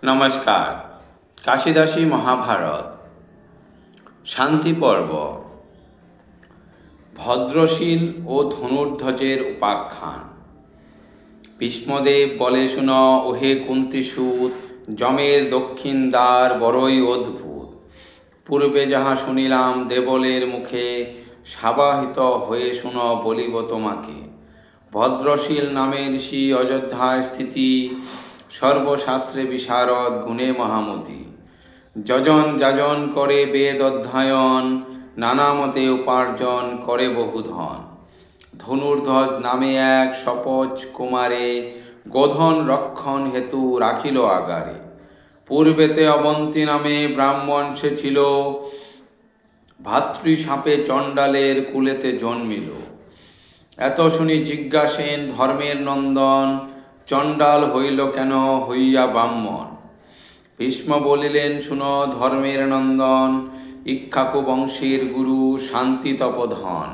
নমস্কার। কাশিদাসী মহাভারত শান্তি পর্ব। ভদ্রশীল ও ধনুর্ধ্বজের উপাখ্যান। ভীষ্মদেব বলে, শুন ওহে কুন্তিসুত, যমের দক্ষিণ দ্বার বড়ই অদ্ভুত। পূর্বে যাহা শুনিলাম দেবলের মুখে, সাবাহিত হয়ে শুন বলিব তোমাকে। ভদ্রশীল নামে ঋষি অযোধ্যায় স্থিতি, সর্বশাস্ত্রে বিশারদ গুণে মহামতি। যজন যাজন করে বেদ অধ্যয়ন, নানা মতে উপার্জন করে বহুধন। ধনুর্ধ্বজ নামে এক শপথ কুমারে, গোধন রক্ষণ হেতু রাখিল আগারে। পূর্বেতে অবন্তী নামে ব্রাহ্মণ সে ছিল, ভাতৃসাপে চণ্ডালের কুলেতে জন্মিল। এত শুনি জিজ্ঞাসেন ধর্মের নন্দন, চণ্ডাল হইল কেন হইয়া ব্রাহ্মণ। ভীষ্ম বলিলেন, শুন ধর্মের নন্দন, ইক্ষ্বাকু বংশের গুরু শান্তি তপোধন।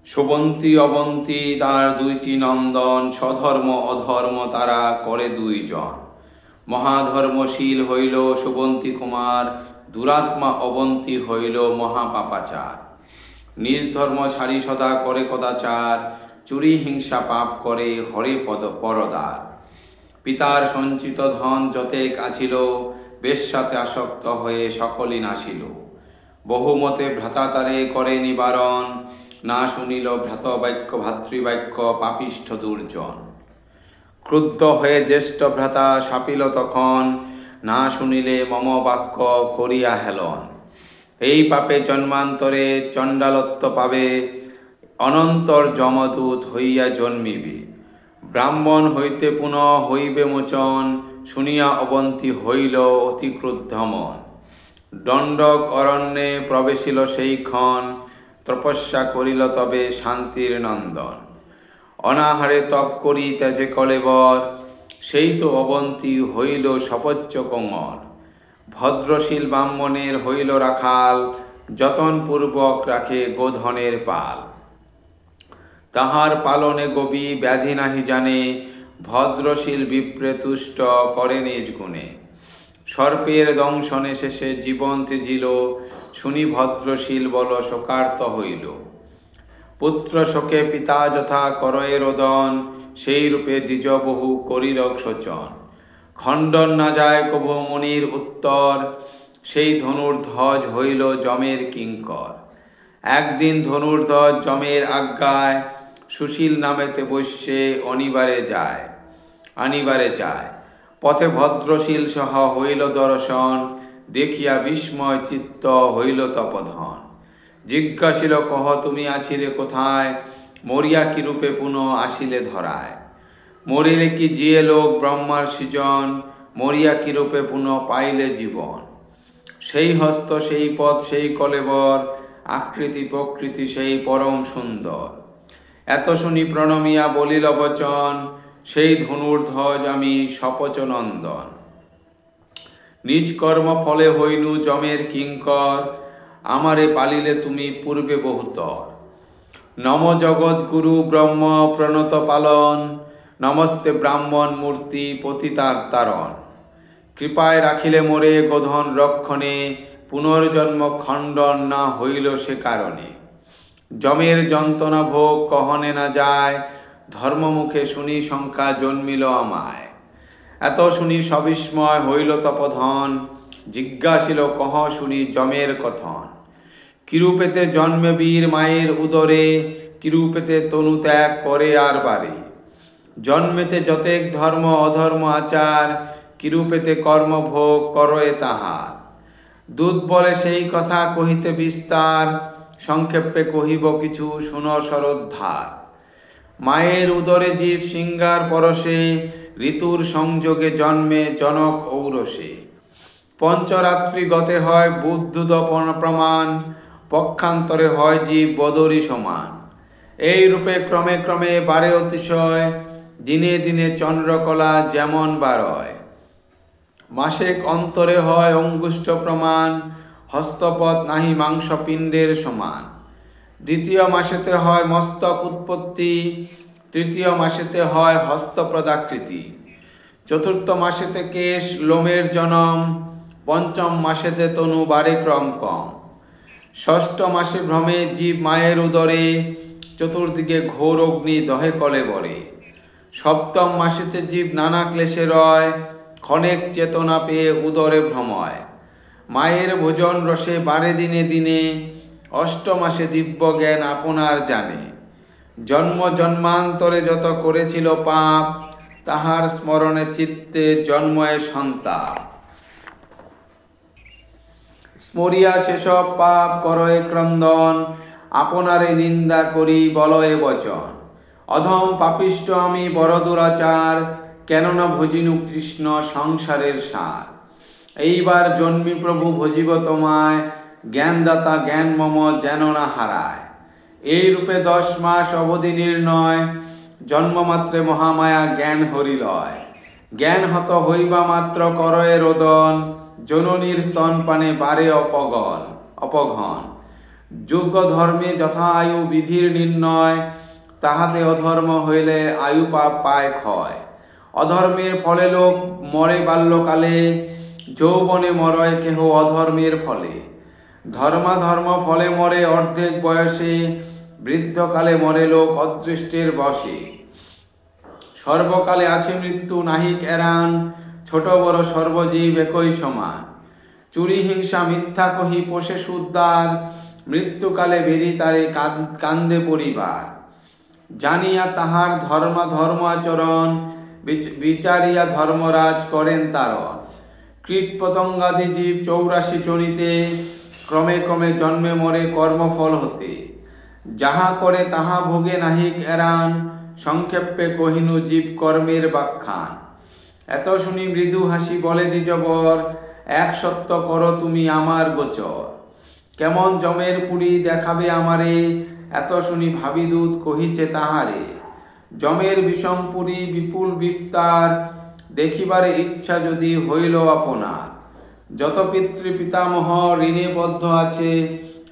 সুবন্তী অবন্তী তার দুইটি নন্দন, স্বধর্ম অধর্ম তারা করে দুইজন। মহাধর্মশীল হইল সুবন্তী কুমার, দুরাত্মা অবন্তী হইল মহাপাপাচার। নিজ ধর্ম ছাড়ি সদা করে কদাচার, চুরি হিংসা পাপ করে হরে পরদার। পিতার সঞ্চিত ধন যতেক আছিল, বেশ্যাতে আসক্ত হয়ে সকলই নাশিল। বহুমতে ভ্রাতা তারে করে নিবারণ, না শুনিল ভ্রাতবাক্য ভাতৃবাক্য পাপিষ্ঠ দুর্জন। ক্রুদ্ধ হয়ে জ্যেষ্ঠ ভ্রাতা শাপিল তখন, না শুনিলে মম বাক্য করিয়া হেলন। এই পাপে জন্মান্তরে চণ্ডালত্ব পাবে, অনন্তর যমদূত হইয়া জন্মিবে। ব্রাহ্মণ হইতে পুনঃ হইবে মোচন, শুনিয়া অবন্তী হইল অতি ক্রুদ্ধ মন। দণ্ডক অরণ্যে প্রবেশিল সেই ক্ষণ, তপস্যা করিল তবে শান্তির নন্দন। অনাহারে তপ করি ত্যাজে কলেবর, সেই তো অবন্তী হইল সপচ্চ কোমর। ভদ্রশীল ব্রাহ্মণের হইল রাখাল, যতনপূর্বক রাখে গোধনের পাল। তাহার পালনে গোপী ব্যাধি নাহি জানে, ভদ্রশীল বিপ্রে তুষ্ট করে নিজ গুণে। সর্পের দংশনে শেষে জীবন ত্যাজিল, শুনি ভদ্রশীল বল শোকার্ত হইল। পুত্র শোকে পিতা যথা করয়ে রোদন, সেই রূপে দ্বিজ বহু করিল শোচন। খণ্ডন না যায় কভু মুনির উত্তর, সেই ধনুর্ধ্বজ হইল যমের কিঙ্কর। একদিন ধনুর্ধ্বজ যমের আজ্ঞায়, সুশীল নামেতে বৈশ্যে আনিবারে যায়। পথে ভদ্রশীল সহ হইল দর্শন, দেখিয়া বিস্ময় চিত্ত হইল তপধন। জিজ্ঞাসিল, কহ তুমি আছিলে কোথায়, মরিয়া কি রূপে পুনঃ আসিলে ধরায়। মরিলে কি জিয়ে লোক ব্রহ্মার সৃজন, মরিয়া কি রূপে পুনঃ পাইলে জীবন। সেই হস্ত সেই পথ সেই কলেবর, আকৃতি প্রকৃতি সেই পরম সুন্দর। এত শুনি প্রণমিয়া বলিল বচন, সেই ধনুর্ধ্বজ আমি শপচ নন্দন। নিজ কর্ম ফলে হইনু যমের কিঙ্কর, আমারে পালিলে তুমি পূর্বে বহুতর। নম জগৎগুরু ব্রহ্ম প্রণত পালন, নমস্তে ব্রাহ্মণ মূর্তি পতিতার তারণ। কৃপায় রাখিলে মোরে গোধন রক্ষণে, পুনর্জন্ম খণ্ডন না হইল সে কারণে। যমের যন্ত্রণা ভোগ কহনে না যায়, ধর্মমুখে শুনি শঙ্কা জন্মিল আমায়। এত শুনি সবিস্ময় হইল তপধন, জিজ্ঞাসিল কহ শুনি যমের কথন। কিরূপেতে জন্মে বীর মায়ের উদরে, কিরূপেতে তনু ত্যাগ করে আর বারে। জন্মেতে যতেক ধর্ম অধর্ম আচার, কিরূপেতে কর্মভোগ করয়ে তাহার। দূত বলে সেই কথা কহিতে বিস্তার, সংক্ষেপে কহিব কিছু শুন সরোদ্ধার। মায়ের উদরে জীব সিংহার পরশে, ঋতুর সংযোগে জন্মে জনক ঔরসে। পঞ্চরাত্রি গতে হয় বুদ্ধুদ প্রমাণ, পক্ষান্তরে হয় জীব বদরি সমান। এই রূপে ক্রমে ক্রমে বাড়ে অতিশয়, দিনে দিনে চন্দ্রকলা যেমন বারয়। মাসেক অন্তরে হয় অঙ্গুষ্ঠ প্রমাণ, হস্তপদ নাহি মাংসপিণ্ডের সমান। দ্বিতীয় মাসেতে হয় মস্তক উৎপত্তি, তৃতীয় মাসেতে হয় হস্তপ্রদাকৃতি। চতুর্থ মাসেতে কেশ লোমের জনম, পঞ্চম মাসেতে তনু বাড়ে ক্রম কম। ষষ্ঠ মাসে ভ্রমে জীব মায়ের উদরে, চতুর্দিকে ঘোর অগ্নি দহে কলে বরে। সপ্তম মাসেতে জীব নানা ক্লেশে রয়, ক্ষণেক চেতনা পেয়ে উদরে ভ্রময়। মায়ের ভোজন রসে বারে দিনে দিনে, অষ্টম মাসে দিব্য জ্ঞান আপনার জানে। জন্ম জন্মান্তরে যত করেছিল পাপ, তাহার স্মরণে চিত্তে জন্ময়ে সন্তাপ। স্মরিয়া সেসব পাপ করয়ে ক্রন্দন, আপনারে নিন্দা করি বলয়ে বচন। অধম পাপিষ্ট আমি বড় দুরাচার, কেননা ভজিনু কৃষ্ণ সংসারের সার। এইবার জন্মি প্রভু ভজিব তোমায়, জ্ঞানদাতা জ্ঞান মম যেন না হারায়। এই রূপে 10 মাস অবধি নির্ণয়, জন্মমাত্রে মহামায়া জ্ঞান হরিলয়। জ্ঞান হত হইবা মাত্র করয়ে রোদন, জননীর স্তনপানে বারে অপঘন। যোগ্য ধর্মে যথা আয়ু বিধির নির্ণয়, তাহাতে অধর্ম হইলে আয়ু পাপ পায় ক্ষয়। অধর্মের ফলে লোক মরে বাল্যকালে, যৌবনে মরয় কেহ অধর্মের ফলে। ধর্মাধর্ম ফলে মরে অর্ধেক বয়সে, বৃদ্ধকালে মরে লোক অদৃষ্টের বশে। সর্বকালে আছে মৃত্যু নাহিক এরান, ছোট বড় সর্বজীব একই সমান। চুরি হিংসা মিথ্যা কহি পোষে সুদ্দার, মৃত্যুকালে বেরি তারে কান্দে পরিবার। জানিয়া তাহার ধর্ম আচরণ, বিচারিয়া ধর্মরাজ করেন তারণ। কীট পতঙ্গাদি জীব 84 চনিতে, ক্রমে ক্রমে জন্মে মরে কর্মফল হতে। যাহা করে তাহা ভোগে নাহিক এরান, সংক্ষেপে কহিনু জীব কর্মের ব্যাখ্যান। এত শুনি মৃদু হাসি বলে দ্বিজবর, এক সত্য করো তুমি আমার গোচর। কেমন জমের পুরী দেখাবে আমারে, এত শুনি ভাবিদূত কহিছে তাহারে। জমের বিষম পুরী বিপুল বিস্তার, দেখিবারে ইচ্ছা যদি হইল আপনার। যত পিতৃ পিতামহ ঋণে বদ্ধ আছে,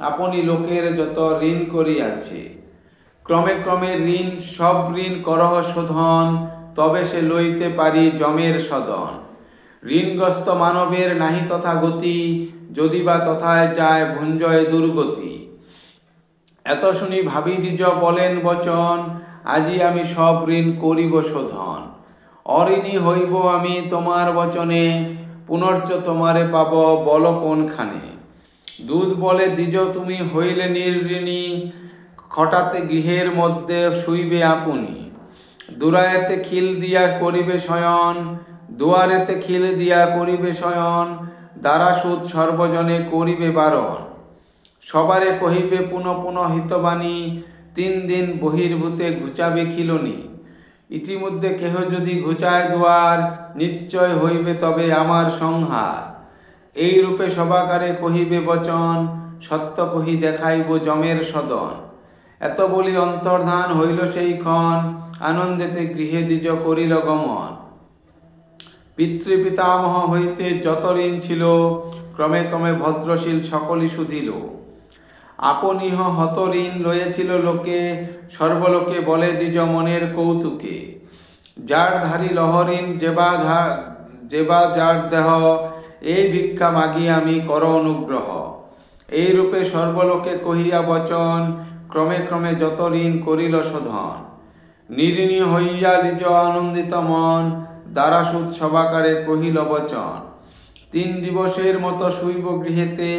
আপনি লোকের যত ঋণ করিয়াছে। ক্রমে ক্রমে ঋণ সব ঋণ করহ শোধন, তবে সে লইতে পারি জমের সদন। ঋণগ্রস্ত মানবের নাহি তথা গতি, যদি বা তথায় যায় ভুঞ্জয় দুর্গতি। এত শুনি ভাবি দ্বিজ বলেন বচন, আজি আমি সব ঋণ করিব শোধন। অঋণী হইব আমি তোমার বচনে, পুনর্চ তোমারে পাব বল কোনখানে। দুধ বলে দ্বিজ তুমি হইলে নির্ঋণী, খটাতে গৃহের মধ্যে শুইবে আপনি। দুরায়েতে খিল দিয়া করিবে শয়ন, দুয়ারেতে খিল দিয়া করিবে শয়ন। দ্বারাসুদ সর্বজনে করিবে বারণ, সবারে কহিবে পুনঃ পুনঃ হিতবাণী। 3 দিন বহির্ভূতে ঘুচাবে খিলনি। ইতিমধ্যে কেহ যদি ঘুচায় দুয়ার, নিশ্চয় হইবে তবে আমার সংহার। এই রূপে সবাকারে কহিবে বচন, সত্য কহি দেখাইব জমের সদন। এত বলি অন্তর্ধান হইল সেই ক্ষণ, আনন্দেতে গৃহে দ্বিজ করিল গমন। পিতৃপিতামহ হইতে যত ঋণ ছিল, ক্রমে ক্রমে ভদ্রশীল সকলই শুধিল। আপনিহ হত ঋণ লয়েছিল লোকে, সর্বলোকে বলে দ্বিজ মনের কৌতুকে। যার ধারি লহঋণ যেবা যার দেহ, এই ভিক্ষা মাগি আমি কর অনুগ্রহ। এই রূপে সর্বলোকে কহিয়া বচন, ক্রমে ক্রমে যত ঋণ করিল শোধন। নিঋণী হইয়া নিজ আনন্দিত মন, দ্বারাসুদ সবাকারে কহিল বচন। 3 দিবসের মতো শুইব গৃহেতে,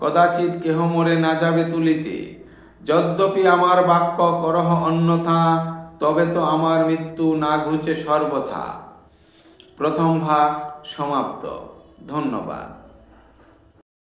কদাচিৎ কেহ মোরে না যাবে তুলিতে। যদ্যপি আমার বাক্য করহ অন্যথা, তবে তো আমার মৃত্যু না ঘুচে সর্বথা। প্রথম ভাগ সমাপ্ত। ধন্যবাদ।